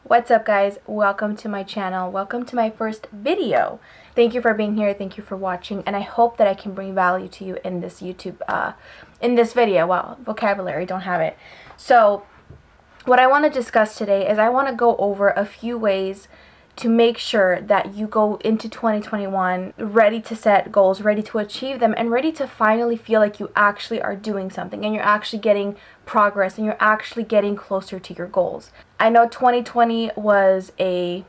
What's up, guys? Welcome to my channel. Welcome to my first video. Thank you for being here. Thank you for watching, and I hope that I can bring value to you in this in this video. Wow, vocabulary, don't have it. So what I want to discuss today is I want to go over a few ways to make sure that you go into 2021 ready to set goals, ready to achieve them, and ready to finally feel like you actually are doing something and you're actually getting progress and you're actually getting closer to your goals. I know 2020 was a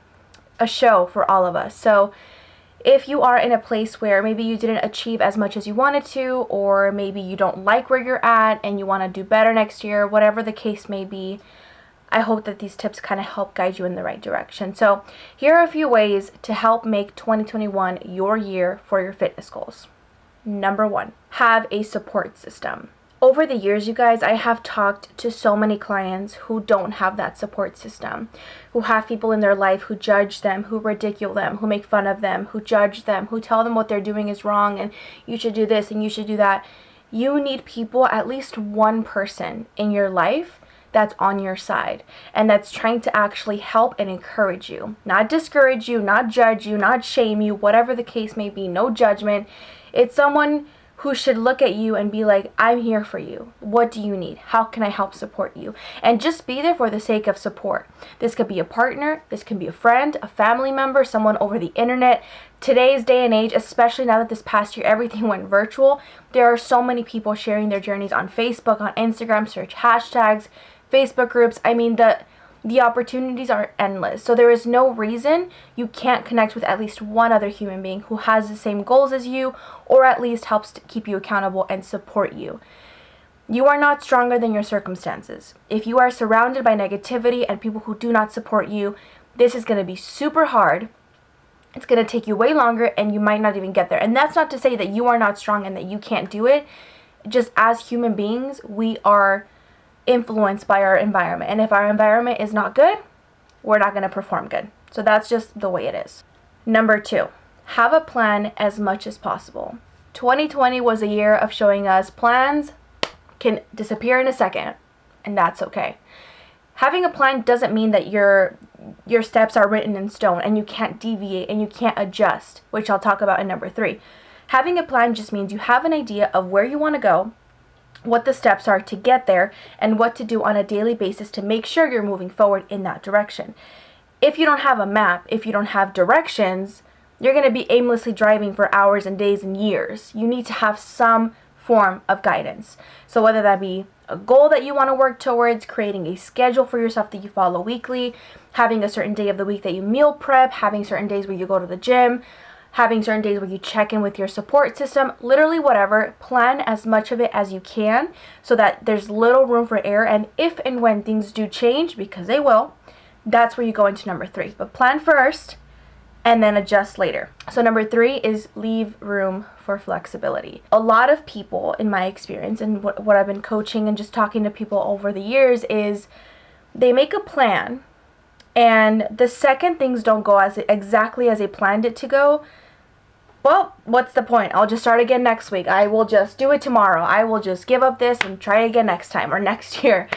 show for all of us. So if you are in a place where maybe you didn't achieve as much as you wanted to, or maybe you don't like where you're at and you want to do better next year, whatever the case may be, I hope that these tips kind of help guide you in the right direction. So here are a few ways to help make 2021 your year for your fitness goals. Number one, have a support system. Over the years, you guys, I have talked to so many clients who don't have that support system, who have people in their life who judge them, who ridicule them, who make fun of them, who judge them, who tell them what they're doing is wrong and you should do this and you should do that. You need people, at least one person in your life that's on your side and that's trying to actually help and encourage you, not discourage you, not judge you, not shame you, whatever the case may be. No judgment. It's someone who should look at you and be like, I'm here for you. What do you need? How can I help support you? And just be there for the sake of support. This could be a partner, this can be a friend, a family member, someone over the internet. Today's day and age, especially now that this past year everything went virtual, there are so many people sharing their journeys on Facebook, on Instagram, search hashtags, Facebook groups. I mean, the opportunities are endless. So there is no reason you can't connect with at least one other human being who has the same goals as you, or at least helps to keep you accountable and support you. You are not stronger than your circumstances. If you are surrounded by negativity and people who do not support you, this is going to be super hard. It's going to take you way longer and you might not even get there. And that's not to say that you are not strong and that you can't do it. Just as human beings, we are influenced by our environment, and if our environment is not good, we're not going to perform good. So that's just the way it is. Number two, have a plan as much as possible. 2020 was a year of showing us plans can disappear in a second, and that's okay. Having a plan doesn't mean that your steps are written in stone and you can't deviate and you can't adjust, which I'll talk about in number three. Having a plan just means you have an idea of where you want to go, what the steps are to get there, and what to do on a daily basis to make sure you're moving forward in that direction. If you don't have a map, if you don't have directions, you're going to be aimlessly driving for hours and days and years. You need to have some form of guidance. So whether that be a goal that you want to work towards, creating a schedule for yourself that you follow weekly, having a certain day of the week that you meal prep, having certain days where you go to the gym, having certain days where you check in with your support system, literally whatever, plan as much of it as you can so that there's little room for error. And if and when things do change, because they will, that's where you go into number three. But plan first and then adjust later. So number three is leave room for flexibility. A lot of people, in my experience and what I've been coaching and just talking to people over the years, is they make a plan, and the second things don't go exactly as they planned it to go, well, what's the point? I'll just start again next week. I will just do it tomorrow. I will just give up this and try again next time or next year.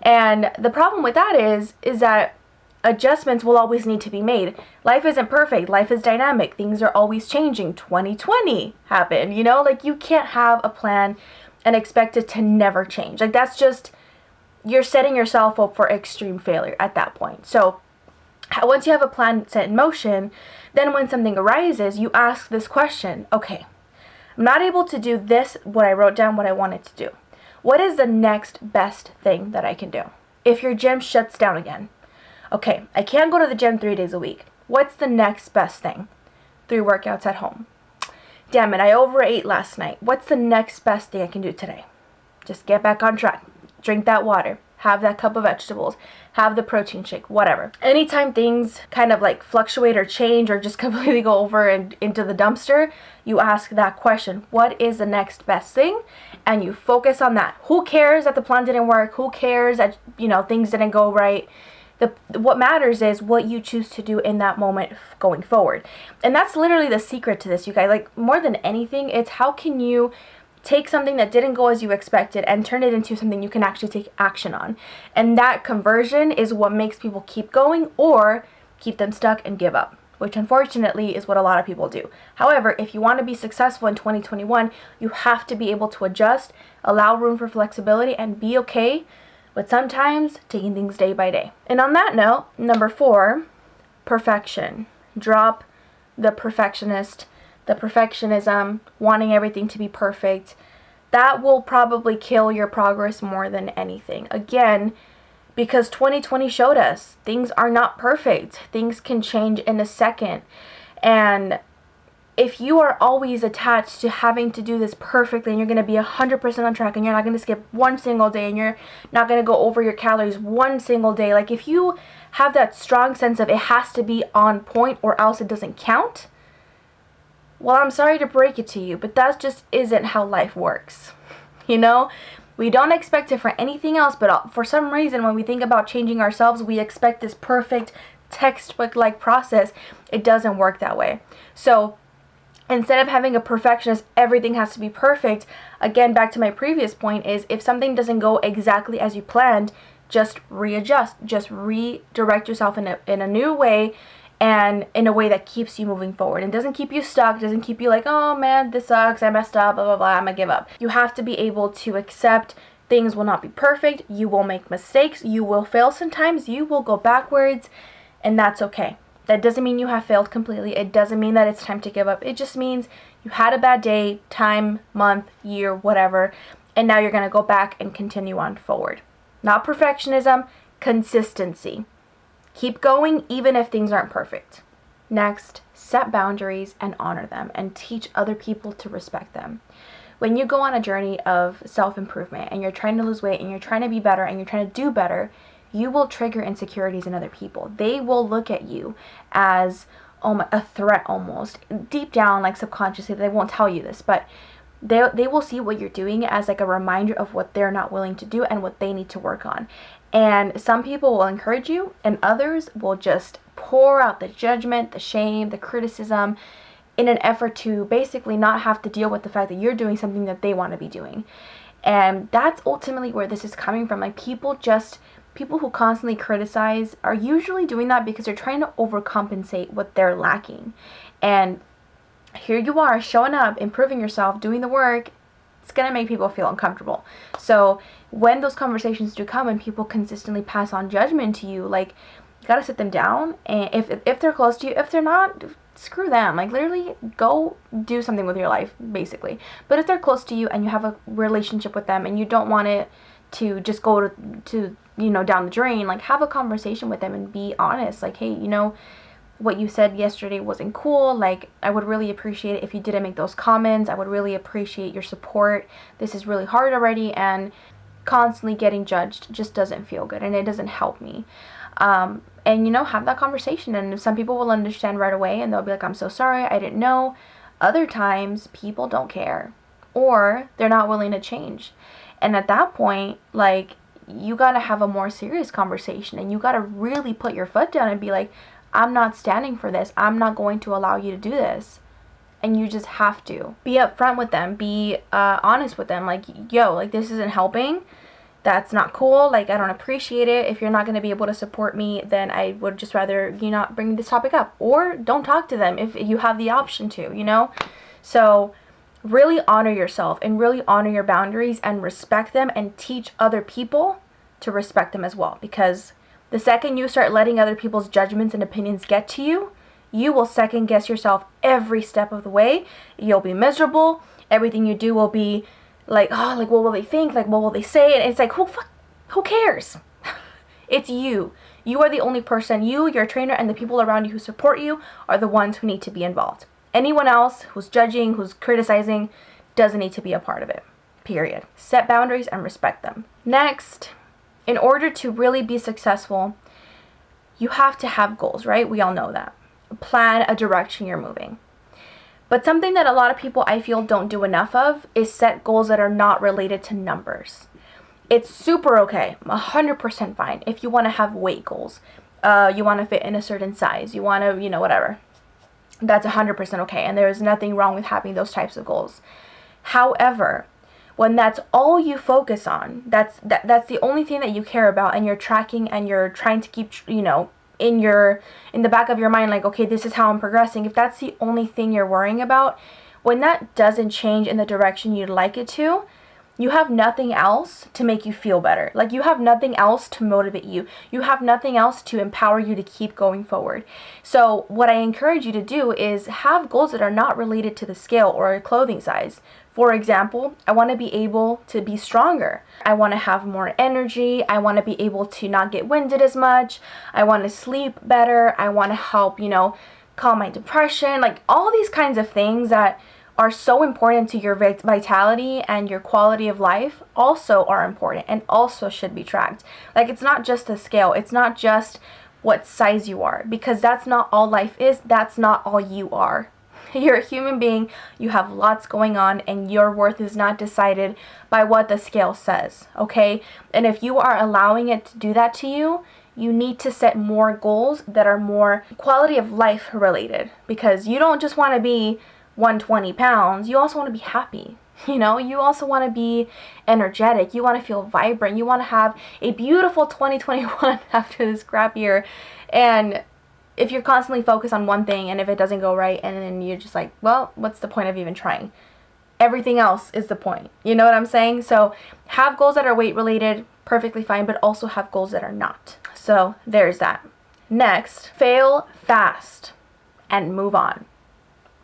And the problem with that is that adjustments will always need to be made. Life isn't perfect. Life is dynamic. Things are always changing. 2020 happened, like you can't have a plan and expect it to never change. Like that's just, you're setting yourself up for extreme failure at that point. So once you have a plan set in motion, then when something arises, you ask this question, okay, I'm not able to do this, what I wrote down, what I wanted to do. What is the next best thing that I can do? If your gym shuts down again, okay, I can't go to the gym 3 days a week. What's the next best thing? 3 workouts at home. Damn it, I overate last night. What's the next best thing I can do today? Just get back on track. Drink that water. Have that cup of vegetables, have the protein shake, whatever. Anytime things kind of like fluctuate or change or just completely go over and into the dumpster, you ask that question, what is the next best thing? And you focus on that. Who cares that the plan didn't work? Who cares that, things didn't go right? What matters is what you choose to do in that moment going forward. And that's literally the secret to this, you guys. Like more than anything, it's how can you take something that didn't go as you expected and turn it into something you can actually take action on. And that conversion is what makes people keep going or keep them stuck and give up, which unfortunately is what a lot of people do. However, if you want to be successful in 2021, you have to be able to adjust, allow room for flexibility, and be okay with sometimes taking things day by day. And on that note, number 4, perfection. Drop the perfectionist, the perfectionism, wanting everything to be perfect. That will probably kill your progress more than anything. Again, because 2020 showed us things are not perfect. Things can change in a second. And if you are always attached to having to do this perfectly and you're going to be 100% on track and you're not going to skip one single day and you're not going to go over your calories one single day, like if you have that strong sense of it has to be on point or else it doesn't count, well, I'm sorry to break it to you, but that just isn't how life works. You know, we don't expect it for anything else, but for some reason when we think about changing ourselves, we expect this perfect textbook-like process. It doesn't work that way. So instead of having a perfectionist, everything has to be perfect, again, back to my previous point, is if something doesn't go exactly as you planned, just readjust, just redirect yourself in a new way, and in a way that keeps you moving forward and doesn't keep you stuck, doesn't keep you like, oh man, this sucks, I messed up, blah, blah, blah, I'm gonna give up. You have to be able to accept things will not be perfect, you will make mistakes, you will fail sometimes, you will go backwards, and that's okay. That doesn't mean you have failed completely. It doesn't mean that it's time to give up. It just means you had a bad day, time, month, year, whatever, and now you're going to go back and continue on forward. Not perfectionism, consistency. Keep going even if things aren't perfect. Next, set boundaries and honor them and teach other people to respect them. When you go on a journey of self-improvement and you're trying to lose weight and you're trying to be better and you're trying to do better, you will trigger insecurities in other people. They will look at you as a threat almost. Deep down, like subconsciously, they won't tell you this, but they will see what you're doing as like a reminder of what they're not willing to do and what they need to work on. And some people will encourage you and others will just pour out the judgment, the shame, the criticism in an effort to basically not have to deal with the fact that you're doing something that they want to be doing. And that's ultimately where this is coming from. Like people who constantly criticize are usually doing that because they're trying to overcompensate what they're lacking. And here you are showing up, improving yourself, doing the work. It's going to make people feel uncomfortable. So when those conversations do come and people consistently pass on judgment to you, like you got to sit them down. And if they're close to you, if they're not, screw them. Like literally go do something with your life, basically. But if they're close to you and you have a relationship with them and you don't want it to just go to down the drain, like have a conversation with them and be honest. Like, hey, what you said yesterday wasn't cool. Like, I would really appreciate it if you didn't make those comments. I would really appreciate your support. This is really hard already, and constantly getting judged just doesn't feel good and it doesn't help me. And have that conversation, and some people will understand right away and they'll be like, I'm so sorry, I didn't know. Other times people don't care or they're not willing to change. And at that point, like, you got to have a more serious conversation and you got to really put your foot down and be like, I'm not standing for this. I'm not going to allow you to do this. And you just have to be upfront with them, be honest with them. Like, yo, like this isn't helping. That's not cool. Like, I don't appreciate it. If you're not going to be able to support me, then I would just rather you not bring this topic up, or don't talk to them if you have the option to, So really honor yourself and really honor your boundaries and respect them, and teach other people to respect them as well. Because the second you start letting other people's judgments and opinions get to you, you will second guess yourself every step of the way. You'll be miserable. Everything you do will be like, oh, like, what will they think? Like, what will they say? And it's like, who cares? It's you. You are the only person. You, your trainer, and the people around you who support you are the ones who need to be involved. Anyone else who's judging, who's criticizing, doesn't need to be a part of it. Period. Set boundaries and respect them. Next, in order to really be successful, you have to have goals, right? We all know that. Plan a direction you're moving. But something that a lot of people, I feel, don't do enough of is set goals that are not related to numbers. It's super okay, 100% fine if you want to have weight goals. You want to fit in a certain size. You want to, whatever. That's 100% okay, and there's nothing wrong with having those types of goals. However, when that's all you focus on, that's the only thing that you care about, and you're tracking and you're trying to keep, you know, in the back of your mind, like, okay, this is how I'm progressing. If that's the only thing you're worrying about, when that doesn't change in the direction you'd like it to, you have nothing else to make you feel better. Like, you have nothing else to motivate you. You have nothing else to empower you to keep going forward. So what I encourage you to do is have goals that are not related to the scale or a clothing size. For example, I want to be able to be stronger. I want to have more energy. I want to be able to not get winded as much. I want to sleep better. I want to help, you know, calm my depression. Like, all these kinds of things that are so important to your vitality and your quality of life also are important and also should be tracked. Like, it's not just the scale. It's not just what size you are, because that's not all life is. That's not all you are. You're a human being. You have lots going on, and your worth is not decided by what the scale says, okay? And if you are allowing it to do that to you, you need to set more goals that are more quality of life related, because you don't just want to be 120 pounds, you also want to be happy. You know, you also want to be energetic. You want to feel vibrant. You want to have a beautiful 2021 after this crap year. And if you're constantly focused on one thing, and if it doesn't go right, and then you're just like, well, what's the point of even trying? Everything else is the point. You know what I'm saying? So have goals that are weight related, perfectly fine, but also have goals that are not. So there's that. Next, fail fast and move on.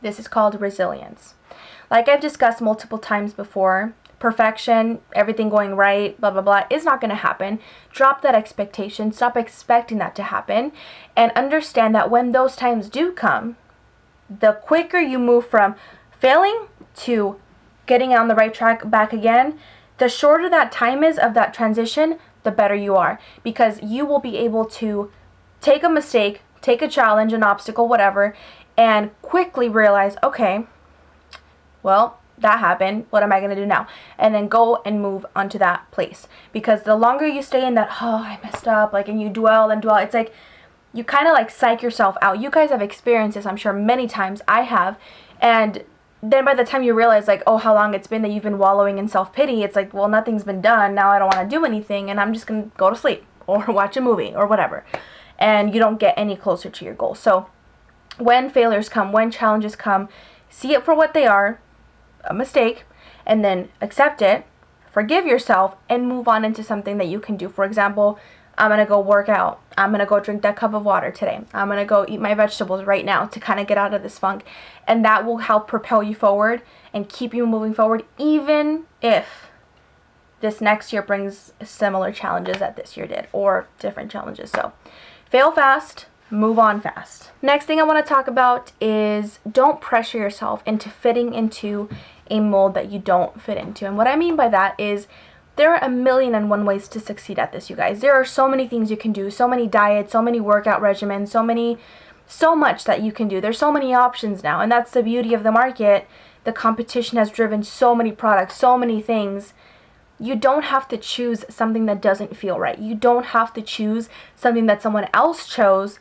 This is called resilience. Like I've discussed multiple times before, perfection, everything going right, blah, blah, blah, is not going to happen. Drop that expectation. Stop expecting that to happen. And understand that when those times do come, the quicker you move from failing to getting on the right track back again, the shorter that time is of that transition, the better you are. Because you will be able to take a mistake, take a challenge, an obstacle, whatever, and quickly realize, okay, well, that happened. What am I going to do now? And then go and move onto that place. Because the longer you stay in that, oh, I messed up, like, and you dwell and dwell, it's like you kind of like psych yourself out. You guys have experienced this, I'm sure, many times. I have. And then by the time you realize, like, oh, how long it's been that you've been wallowing in self-pity, it's like, well, nothing's been done. Now I don't want to do anything, and I'm just going to go to sleep or watch a movie or whatever. And you don't get any closer to your goal. So when failures come, when challenges come, see it for what they are, a mistake, and then accept it, forgive yourself, and move on into something that you can do. For example, I'm going to go work out. I'm going to go drink that cup of water today. I'm going to go eat my vegetables right now to kind of get out of this funk. And that will help propel you forward and keep you moving forward, even if this next year brings similar challenges that this year did, or different challenges. So fail fast, move on fast. Next thing I want to talk about is don't pressure yourself into fitting into a mold that you don't fit into. And what I mean by that is there are 1,000,001 ways to succeed at this, you guys. There are so many things you can do, so many diets, so many workout regimens, so much that you can do. There's so many options now, and that's the beauty of the market. The competition has driven so many products, so many things. You don't have to choose something that doesn't feel right. You don't have to choose something that someone else chose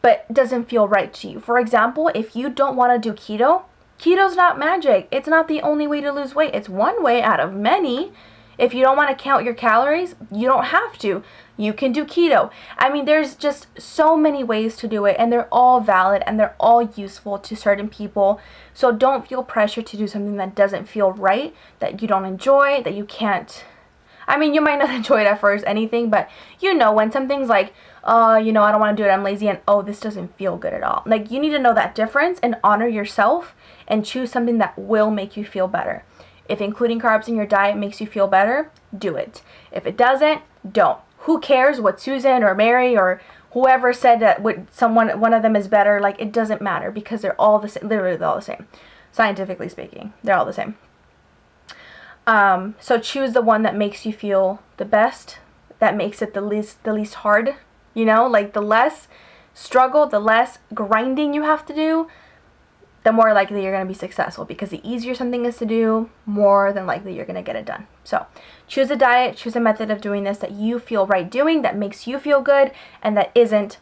but doesn't feel right to you. For example, if you don't want to do keto, keto's not magic. It's not the only way to lose weight. It's one way out of many. If you don't want to count your calories, you don't have to. You can do keto. I mean, there's just so many ways to do it, and they're all valid and they're all useful to certain people. So don't feel pressure to do something that doesn't feel right, that you don't enjoy, that you can't. I mean, you might not enjoy it at first, anything, but you know when something's like, you know, I don't want to do it, I'm lazy, and oh, this doesn't feel good at all. Like, you need to know that difference and honor yourself and choose something that will make you feel better. If including carbs in your diet makes you feel better, do it. If it doesn't, don't. Who cares what Susan or Mary or whoever said that one of them is better? Like, it doesn't matter, because they're all the same. Literally, they're all the same. Scientifically speaking, they're all the same. So choose the one that makes you feel the best, that makes it the least hard. You know, like the less struggle, the less grinding you have to do, the more likely you're going to be successful, because the easier something is to do, more than likely you're going to get it done. So choose a diet, choose a method of doing this that you feel right doing, that makes you feel good, and that isn't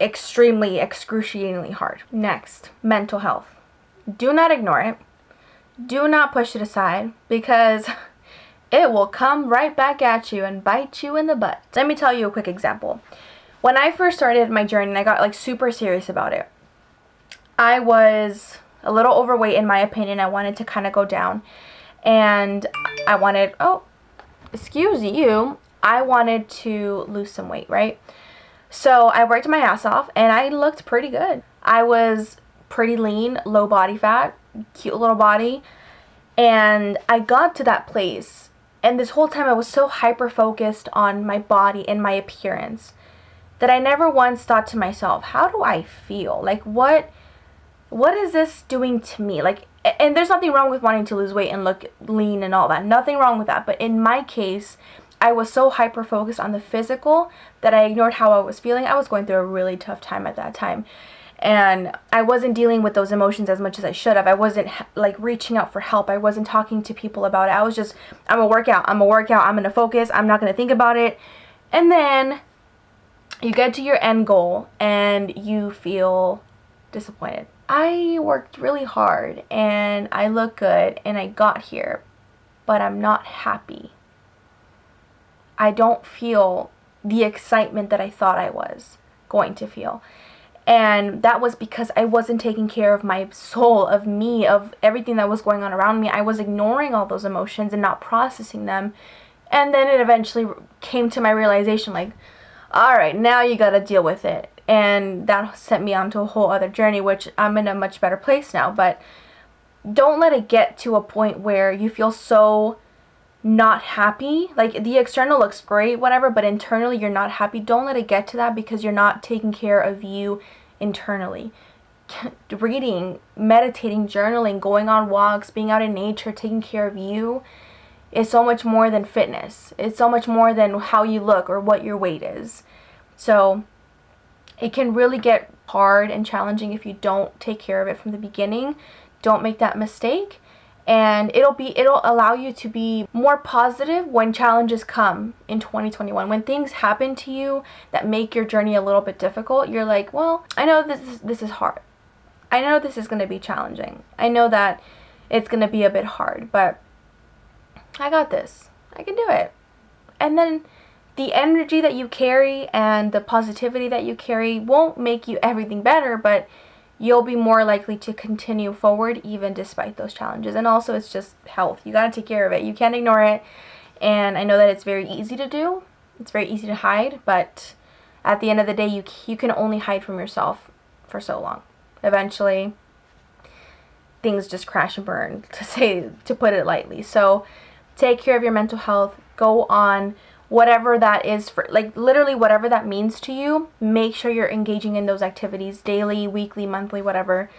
extremely, excruciatingly hard. Next, mental health. Do not ignore it. Do not push it aside, because it will come right back at you and bite you in the butt. Let me tell you a quick example. When I first started my journey and I got like super serious about it, I was a little overweight in my opinion. I wanted to kind of go down, and I wanted, I wanted to lose some weight, right? So I worked my ass off and I looked pretty good. I was pretty lean, low body fat, cute little body. And I got to that place, and this whole time I was so hyper focused on my body and my appearance that I never once thought to myself, how do I feel? Like, what is this doing to me? Like, and there's nothing wrong with wanting to lose weight and look lean and all that. Nothing wrong with that. But in my case, I was so hyper focused on the physical that I ignored how I was feeling. I was going through a really tough time at that time. And I wasn't dealing with those emotions as much as I should have. I wasn't like reaching out for help. I wasn't talking to people about it. I was just, I'm gonna work out. I'm gonna focus. I'm not gonna think about it. And then you get to your end goal and you feel disappointed. I worked really hard and I look good and I got here, but I'm not happy. I don't feel the excitement that I thought I was going to feel. And that was because I wasn't taking care of my soul, of me, of everything that was going on around me. I was ignoring all those emotions and not processing them. And then it eventually came to my realization, like, all right, now you got to deal with it. And that sent me onto a whole other journey, which I'm in a much better place now. But don't let it get to a point where you feel so not happy. Like, the external looks great, whatever, but internally you're not happy. Don't let it get to that, because you're not taking care of you internally. Reading, meditating, journaling, going on walks, being out in nature, taking care of you is so much more than fitness. It's so much more than how you look or what your weight is. So it can really get hard and challenging if you don't take care of it from the beginning. Don't make that mistake. And it'll allow you to be more positive when challenges come in 2021. When things happen to you that make your journey a little bit difficult, you're like, well, I know this is hard. I know this is going to be challenging. I know that it's going to be a bit hard, but I got this. I can do it. And then the energy that you carry and the positivity that you carry won't make you everything better, but you'll be more likely to continue forward even despite those challenges. And also, it's just health. You got to take care of it. You can't ignore it. And I know that it's very easy to do. It's very easy to hide, but at the end of the day, you can only hide from yourself for so long. Eventually, things just crash and burn, to put it lightly. So take care of your mental health. Go on whatever that is, for like literally whatever that means to you. Make sure you're engaging in those activities daily, weekly, monthly, whatever,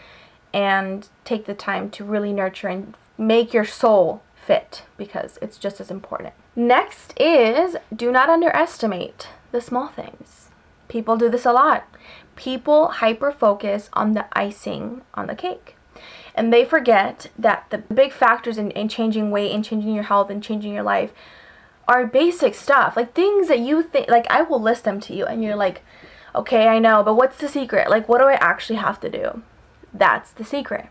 and take the time to really nurture and make your soul fit, because it's just as important. Next is, do not underestimate the small things. People do this a lot. People hyper focus on the icing on the cake, and they forget that the big factors in changing weight and changing your health and changing your life are basic stuff. Like, things that you think, like, I will list them to you and you're like, okay, I know, but what's the secret? Like, what do I actually have to do? That's the secret.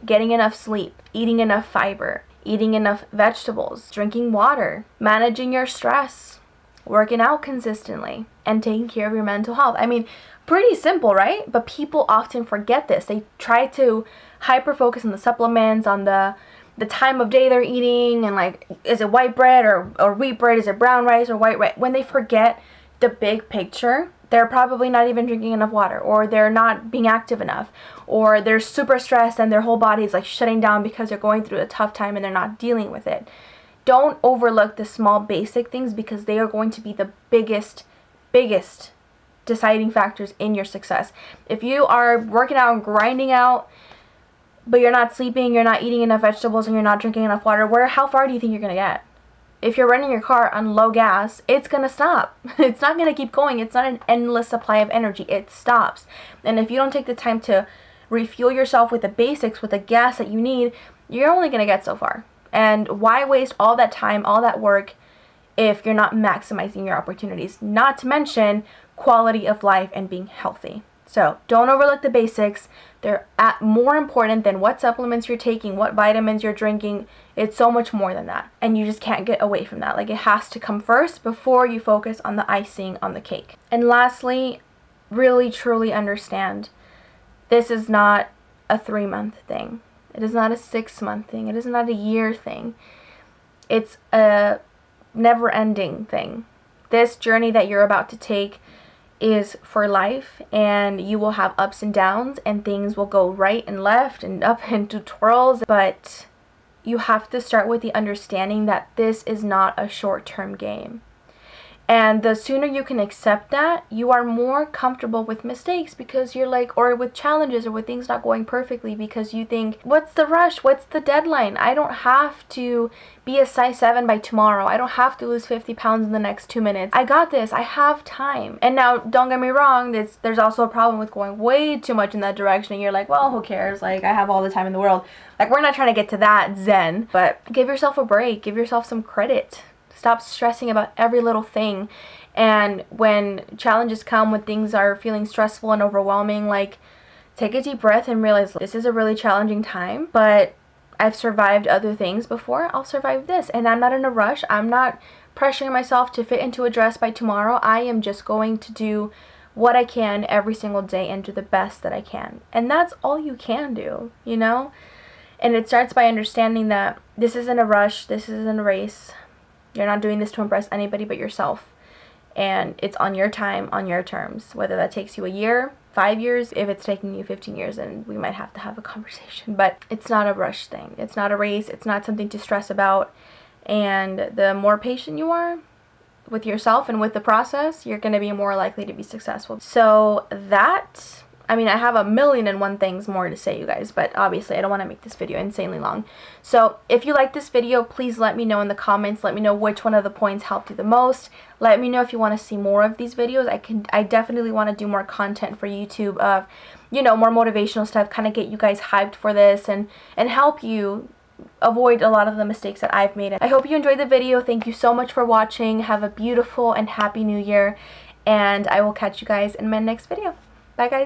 Getting enough sleep, eating enough fiber, eating enough vegetables, drinking water, managing your stress, working out consistently, and taking care of your mental health. I mean, pretty simple, right? But people often forget this. They try to hyper focus on the supplements, on the time of day they're eating, and like, is it white bread or wheat bread? Is it brown rice or white rice? When they forget the big picture, they're probably not even drinking enough water, or they're not being active enough, or they're super stressed and their whole body is like shutting down because they're going through a tough time and they're not dealing with it. Don't overlook the small basic things, because they are going to be the biggest deciding factors in your success. If you are working out and grinding out, but you're not sleeping, you're not eating enough vegetables, and you're not drinking enough water, how far do you think you're going to get? If you're running your car on low gas, it's going to stop. It's not going to keep going. It's not an endless supply of energy. It stops. And if you don't take the time to refuel yourself with the basics, with the gas that you need, you're only going to get so far. And why waste all that time, all that work, if you're not maximizing your opportunities? Not to mention quality of life and being healthy. So don't overlook the basics. They're more important than what supplements you're taking, what vitamins you're drinking. It's so much more than that. And you just can't get away from that. Like, it has to come first before you focus on the icing on the cake. And lastly, really truly understand, this is not a 3-month thing. It is not a 6-month thing. It is not a year thing. It's a never-ending thing. This journey that you're about to take is for life, and you will have ups and downs, and things will go right and left and up into twirls, but you have to start with the understanding that this is not a short-term game. And the sooner you can accept that, you are more comfortable with mistakes, because you're like, or with challenges, or with things not going perfectly, because you think, what's the rush? What's the deadline? I don't have to be a size 7 by tomorrow. I don't have to lose 50 pounds in the next 2 minutes. I got this. I have time. And now, don't get me wrong, there's also a problem with going way too much in that direction. And you're like, well, who cares? Like, I have all the time in the world. Like, we're not trying to get to that zen, but give yourself a break. Give yourself some credit. Stop stressing about every little thing. And when challenges come, when things are feeling stressful and overwhelming, like, take a deep breath and realize this is a really challenging time, but I've survived other things before. I'll survive this. And I'm not in a rush. I'm not pressuring myself to fit into a dress by tomorrow. I am just going to do what I can every single day and do the best that I can. And that's all you can do, you know? And it starts by understanding that this isn't a rush. This isn't a race. You're not doing this to impress anybody but yourself. And it's on your time, on your terms. Whether that takes you a year, 5 years, if it's taking you 15 years, then we might have to have a conversation. But it's not a rush thing. It's not a race. It's not something to stress about. And the more patient you are with yourself and with the process, you're going to be more likely to be successful. So that, I mean, I have 1,000,001 things more to say, you guys, but obviously I don't want to make this video insanely long. So if you like this video, please let me know in the comments. Let me know which one of the points helped you the most. Let me know if you want to see more of these videos. I definitely want to do more content for YouTube of, you know, more motivational stuff, kind of get you guys hyped for this and help you avoid a lot of the mistakes that I've made. I hope you enjoyed the video. Thank you so much for watching. Have a beautiful and happy new year, and I will catch you guys in my next video. Bye, guys.